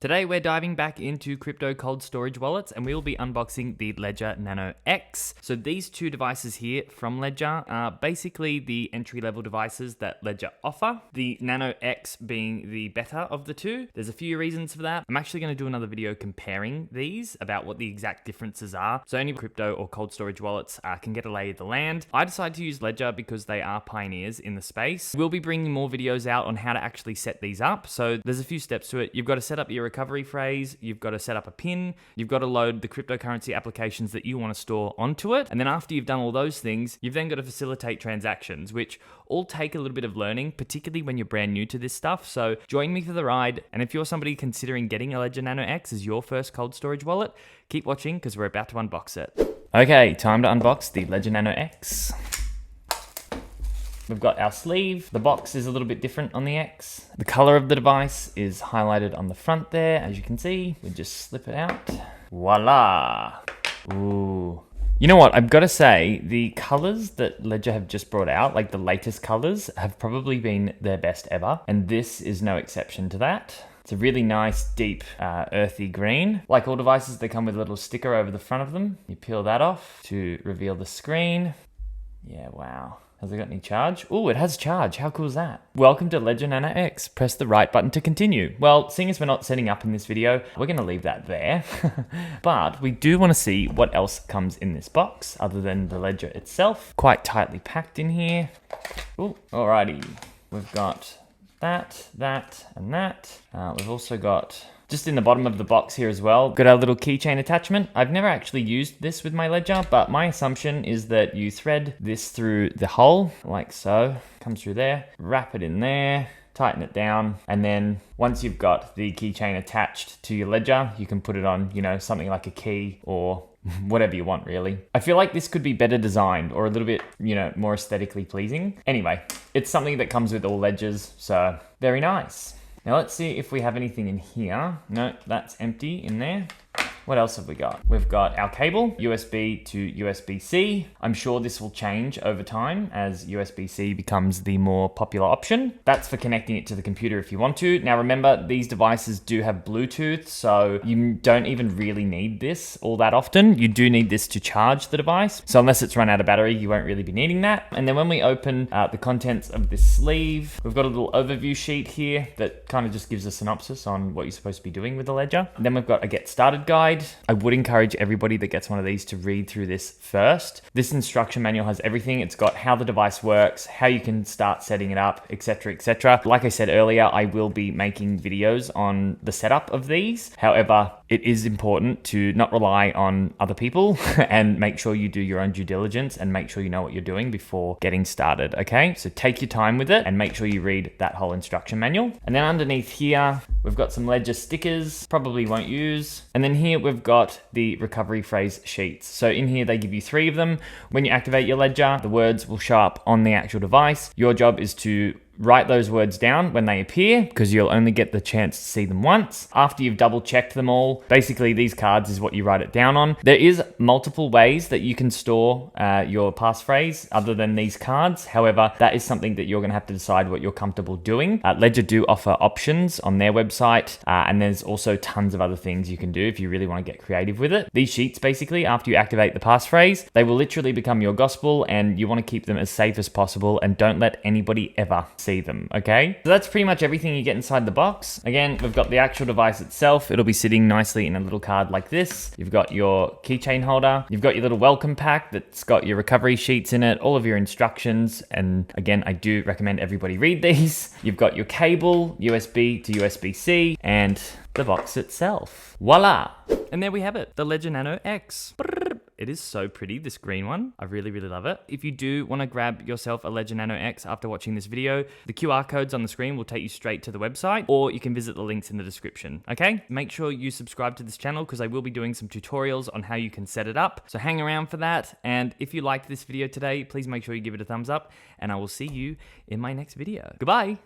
Today we're diving back into crypto cold storage wallets and we will be unboxing the Ledger Nano X. So these two devices here from Ledger are basically the entry-level devices that Ledger offer. The Nano X being the better of the two. There's a few reasons for that. I'm actually going to do another video comparing these about what the exact differences are. So only crypto or cold storage wallets can get a lay of the land. I decided to use Ledger because they are pioneers in the space. We'll be bringing more videos out on how to actually set these up. So there's a few steps to it. You've got to set up your recovery phrase, you've got to set up a PIN, you've got to load the cryptocurrency applications that you want to store onto it, and then after you've done all those things, you've then got to facilitate transactions, which all take a little bit of learning, particularly when you're brand new to this stuff. So join me for the ride, and if you're somebody considering getting a Ledger Nano X as your first cold storage wallet, keep watching because we're about to unbox it. Okay, time to unbox the Ledger Nano X. We've got our sleeve. The box is a little bit different on the X. The color of the device is highlighted on the front there, as you can see. We just slip it out. Voila. Ooh. You know what? I've got to say, the colors that Ledger have just brought out, like the latest colors, have probably been their best ever. And this is no exception to that. It's a really nice, deep, earthy green. Like all devices, they come with a little sticker over the front of them. You peel that off to reveal the screen. Yeah, wow. Has it got any charge? Oh, it has charge. How cool is that? Welcome to Ledger Nano X. Press the right button to continue. Well, seeing as we're not setting up in this video, we're going to leave that there. But we do want to see what else comes in this box other than the Ledger itself. Quite tightly packed in here. Oh, alrighty. We've got that, and that. We've also got, just in the bottom of the box here as well, got our little keychain attachment. I've never actually used this with my Ledger, but my assumption is that you thread this through the hole, like so. Comes through there, wrap it in there, tighten it down, and then once you've got the keychain attached to your Ledger, you can put it on, you know, something like a key or whatever you want, really. I feel like this could be better designed or a little bit, you know, more aesthetically pleasing. Anyway, it's something that comes with all Ledgers, so very nice. Now let's see if we have anything in here. No, that's empty in there. What else have we got? We've got our cable, USB to USB-C. I'm sure this will change over time as USB-C becomes the more popular option. That's for connecting it to the computer if you want to. Now remember, these devices do have Bluetooth, so you don't even really need this all that often. You do need this to charge the device. So unless it's run out of battery, you won't really be needing that. And then when we open the contents of this sleeve, we've got a little overview sheet here that kind of just gives a synopsis on what you're supposed to be doing with the Ledger. And then we've got a get started guide. I would encourage everybody that gets one of these to read through this first. This instruction manual has everything. It's got how the device works, how you can start setting it up, etc., etc. Like I said earlier, I will be making videos on the setup of these. However, it is important to not rely on other people and make sure you do your own due diligence and make sure you know what you're doing before getting started, okay? So take your time with it and make sure you read that whole instruction manual. And then underneath here, we've got some Ledger stickers, probably won't use. And then here we've got the recovery phrase sheets. So in here, they give you 3 of them. When you activate your Ledger, the words will show up on the actual device. Your job is to write those words down when they appear because you'll only get the chance to see them once. After you've double checked them all, basically these cards is what you write it down on. There is multiple ways that you can store your passphrase other than these cards. However, that is something that you're going to have to decide what you're comfortable doing. Ledger do offer options on their website, and there's also tons of other things you can do if you really want to get creative with it. These sheets, basically, after you activate the passphrase, they will literally become your gospel, and you want to keep them as safe as possible and don't let anybody ever see them, okay? So that's pretty much everything you get inside the box. Again, we've got the actual device itself. It'll be sitting nicely in a little card like this. You've got your keychain holder. You've got your little welcome pack that's got your recovery sheets in it, all of your instructions. And again, I do recommend everybody read these. You've got your cable, USB to USB-C, and the box itself. Voila! And there we have it, the Ledger Nano X. It is so pretty, this green one. I really, really love it. If you do want to grab yourself a Ledger Nano X after watching this video, the QR codes on the screen will take you straight to the website, or you can visit the links in the description, okay? Make sure you subscribe to this channel because I will be doing some tutorials on how you can set it up. So hang around for that. And if you liked this video today, please make sure you give it a thumbs up, and I will see you in my next video. Goodbye.